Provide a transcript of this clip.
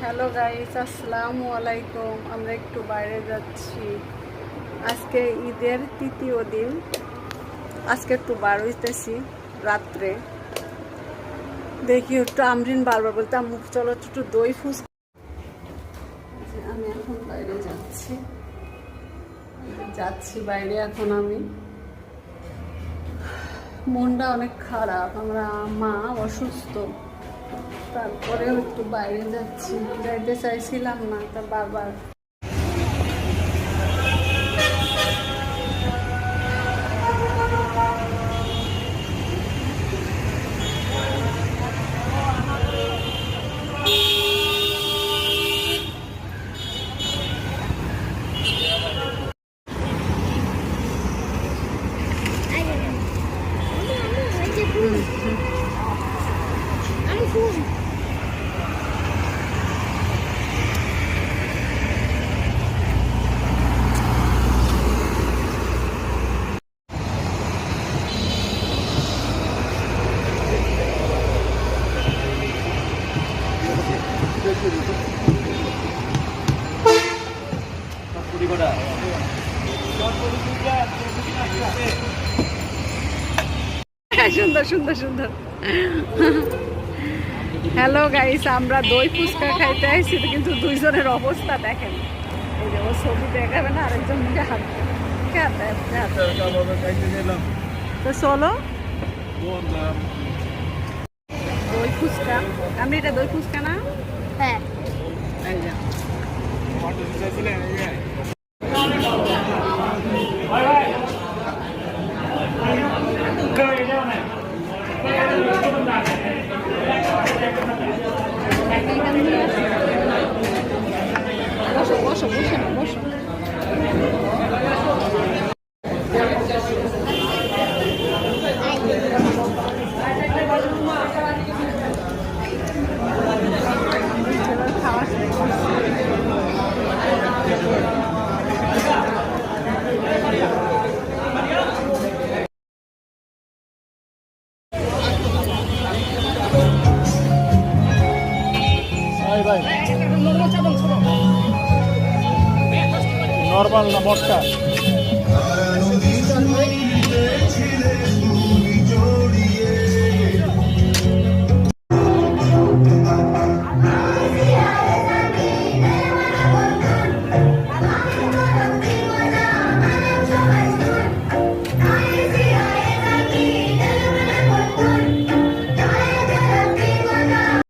Hello guys, আসসালামু আলাইকুম। আমরা একটু বাইরে যাচ্ছি। আজকে ঈদের তৃতীয় দিন। আজকে একটু বার হইতেছি রাত্রে। দেখি একটু আমরিন বারবার বলতে আম্মু চলো একটু দই ফুচকা। আমি এখন বাইরে যাচ্ছি বাইরে। এখন আমি মনটা অনেক খারাপ, আমরা মা অসুস্থ, তারপরেও একটু বাইরে যাইতে চাইছিলাম না, তা বারবার সুন্দর সুন্দর সুন্দর। হ্যালো গাইস, আমরা দই ফুচকা খাইতে আসছি, কিন্তু দুইজনের অবস্থা দেখেন। এই যে ও ছবি দেখাবে না, আরেকজন মুখে হাত তো চলো দই ফুচকা। আমি এটা দই ফুচকা না? হ্যাঁ, এই যে বসো বসো বসো। নর্মাল না মোটকা?